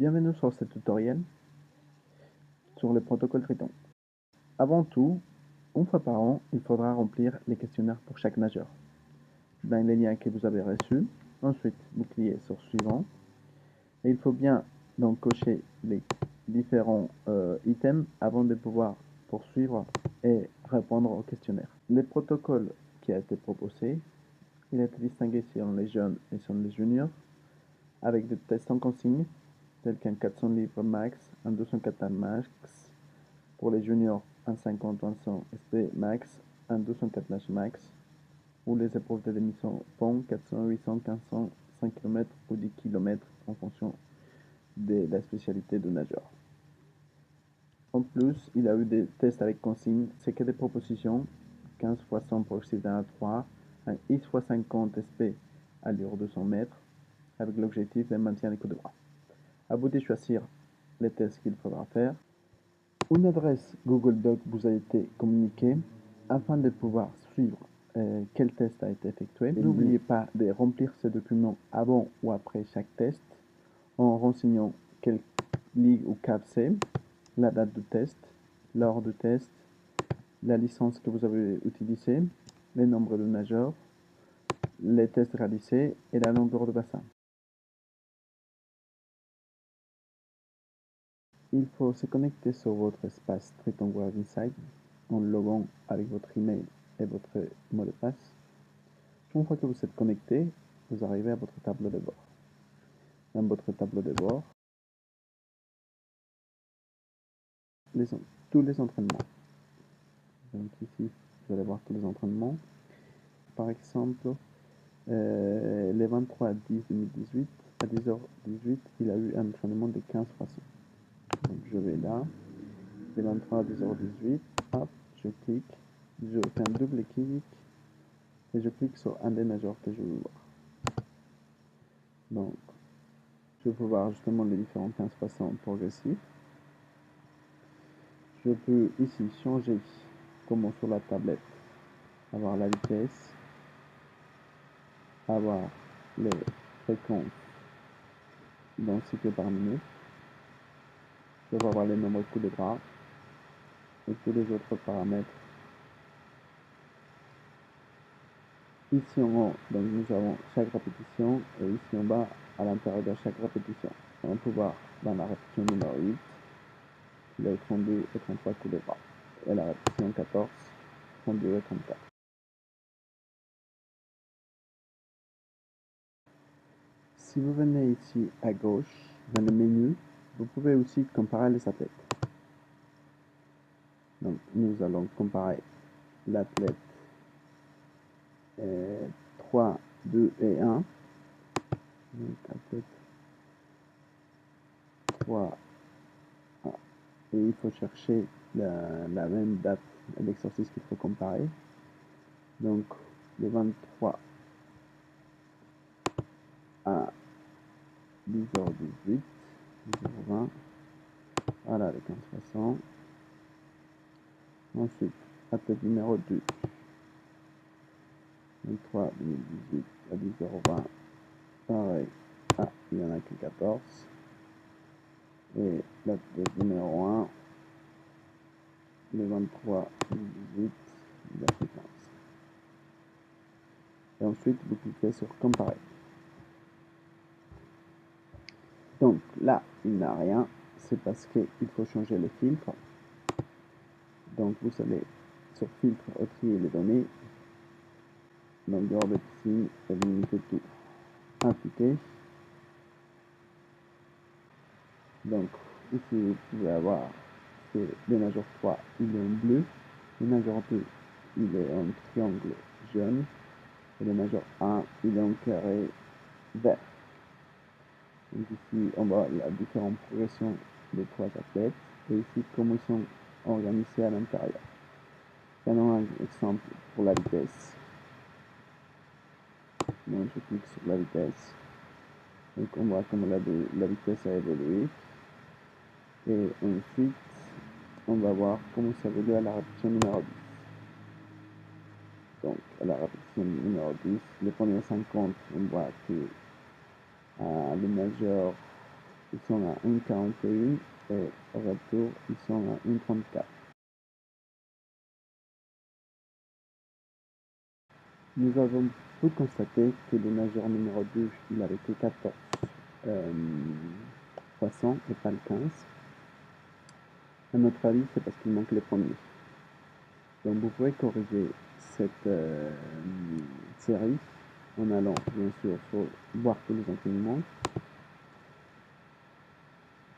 Bienvenue sur ce tutoriel sur le protocole Triton. Avant tout, une fois par an, il faudra remplir les questionnaires pour chaque nageur. Dans les liens que vous avez reçus, ensuite vous cliquez sur Suivant. Et il faut bien donc cocher les différents items avant de pouvoir poursuivre et répondre au questionnaire. Le protocole qui a été proposé, il a été distingué selon les jeunes et selon les juniors, avec des tests en consigne, tels qu'un 400 livres max, un 204 max, pour les juniors, un 50 ou un 100 SP max, un 204 nage max, ou les épreuves de démission pont, 400, 800, 1500, 5 km ou 10 km en fonction de la spécialité du nageur. En plus, il a eu des tests avec consigne, c'est que des propositions, 15 x 100 pour oxyde à 3, un X x 50 SP à l'heure 200 mètres, avec l'objectif de maintien des coups de bras. À vous de choisir les tests qu'il faudra faire. Une adresse Google Doc vous a été communiquée afin de pouvoir suivre quel test a été effectué. N'oubliez pas de remplir ce document avant ou après chaque test en renseignant quelle ligue ou cave c'est, la date du test, l'heure du test, la licence que vous avez utilisée, le nombre de nageurs, les tests réalisés et la longueur de bassin. Il faut se connecter sur votre espace Triton World Insight en loguant avec votre email et votre mot de passe. Une fois que vous êtes connecté, vous arrivez à votre tableau de bord. Dans votre tableau de bord, tous les entraînements. Donc ici, vous allez voir tous les entraînements. Par exemple, le 23 à 10 2018, à 10h18, il a eu un entraînement de 15 x 100. Donc je vais là, le 23 à 10h18, hop, je clique, je fais un double clic et je clique sur un des nageurs que je veux voir. Donc, je peux voir justement les différents 15 x 100 progressifs. Je peux ici changer, comme sur la tablette, avoir la vitesse, avoir les fréquences dans cycle par minute. Je peux avoir les nombres de coups de bras et tous les autres paramètres. Ici en haut, donc nous avons chaque répétition et ici en bas, à l'intérieur de chaque répétition. On peut voir dans la répétition numéro 8, les 32 et 33 coups de bras. Et la répétition 14, 32 et 34. Si vous venez ici à gauche, dans le menu, vous pouvez aussi comparer les athlètes. Donc nous allons comparer l'athlète 3, 2 et 1. Donc athlète 3, et il faut chercher la même date d'exercice qu'il faut comparer. Donc le 23 à 10h18, 10h20, voilà le 1560. Ensuite, athlète numéro 2, 23 2018 à 10h20, pareil, il n'y en a que 14. Et l'athlète numéro 1, le 23 2018, il a fait 15. Et ensuite, vous cliquez sur comparer. Donc là, il n'a rien, c'est parce qu'il faut changer le filtre. Donc vous allez sur filtre, trier les données, longueur de piscine, éliminer tout, appliquer. Donc ici vous pouvez avoir que le nageur 3 il est en bleu, le nageur 2 il est en triangle jaune, et le nageur 1 il est en carré vert. Donc ici on voit la différente progression des trois athlètes, et ici comment ils sont organisés à l'intérieur. Prenons un exemple pour la vitesse. Donc je clique sur la vitesse. Donc on voit comment la vitesse a évolué. Et ensuite, on va voir comment ça évolue à la répétition numéro 10. Donc à la répétition numéro 10, les premiers 50, on voit que le nageur ils sont à 1,41 et au retour, ils sont à 1,34. Nous avons pu constater que le nageur numéro 2, il avait que 14 poissons et pas le 15. À notre avis, c'est parce qu'il manque les premiers. Donc vous pouvez corriger cette série en allant bien sûr voir tous les entraînements.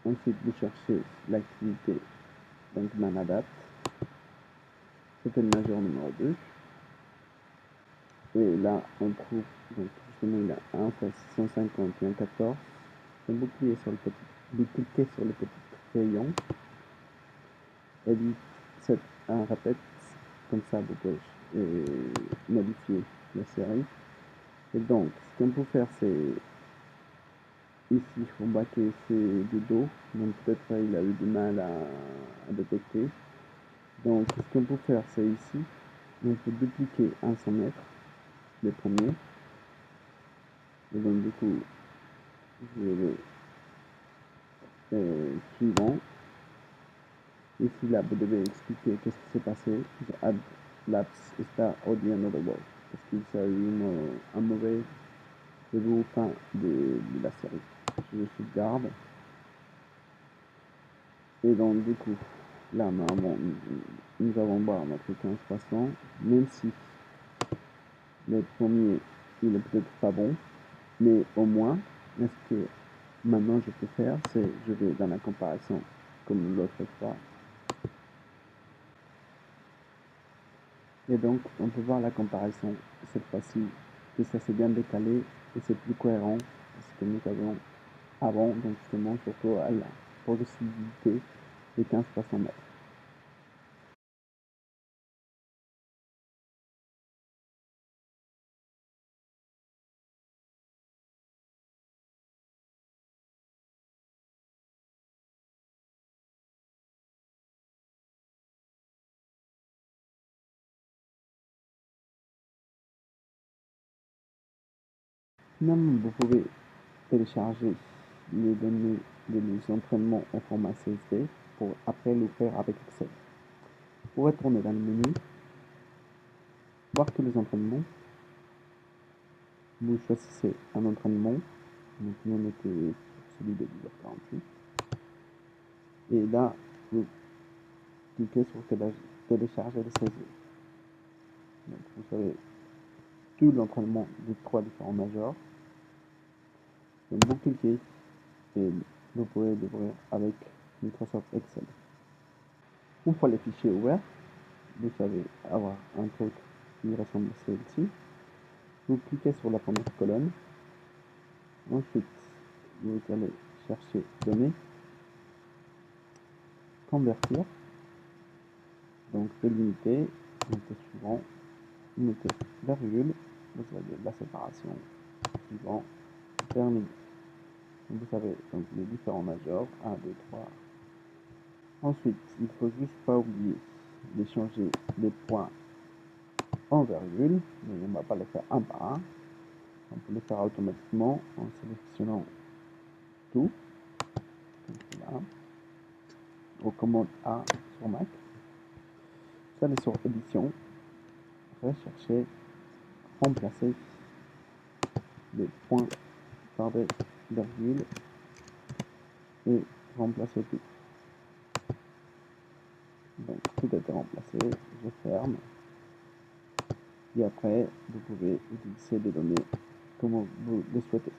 Ensuite, vous cherchez l'activité donc Manadapt. C'était le nageur numéro 2. Et là, on trouve, donc justement, il a 1 fois 650 et un 14. Donc vous cliquez sur le petit crayon et lui faites un répète. Comme ça, vous pouvez modifier la série. Et donc, ce qu'on peut faire, c'est ici, il faut baquer du dos. Donc peut-être il a eu du mal à détecter. Donc, ce qu'on peut faire, c'est ici, on peut dupliquer un 100 mètres, les premiers. Et donc, du coup, je vais suivant. Ici, là, vous devez expliquer qu'est-ce qui s'est passé. The add lapse start or the another word. Parce qu'il y a eu un mauvais début ou fin de la série. Je sauvegarde. Et donc, du coup, là, normalement, nous allons voir notre 15%, même si le premier, il est peut-être pas bon, mais au moins, ce que maintenant je peux faire, c'est je vais dans la comparaison comme l'autre fois. Et donc, on peut voir la comparaison cette fois-ci, que ça s'est bien décalé et c'est plus cohérent que ce que nous avions avant, donc justement, surtout à la progressivité des 15% mètres. Finalement, vous pouvez télécharger les données de nos entraînements en format CSV pour après le faire avec Excel. Pour retourner dans le menu, voir tous les entraînements, vous choisissez un entraînement, donc nous on était sur celui de 10h48, et là vous cliquez sur télécharger le CSV. Donc vous savez tout l'entraînement des 3 différents majors, donc vous cliquez et vous pouvez l'ouvrir avec Microsoft Excel. Une fois les fichiers ouverts, vous savez avoir un truc qui ressemble à celle-ci. Vous cliquez sur la première colonne. Ensuite, vous allez chercher données, convertir, donc délimiter, unité suivant, unité virgule, vous avez la séparation suivant, terminé. Vous savez donc les différents majors, 1, 2, 3. Ensuite, il faut juste pas oublier de changer les points en virgule, mais on ne va pas les faire un par un. On peut le faire automatiquement en sélectionnant tout, donc là, aux commandes A sur Mac. Vous allez sur édition, rechercher, remplacer les points par des virgules et remplacer tout. Donc tout a été remplacé, je ferme. Et après, vous pouvez utiliser les données comme vous le souhaitez.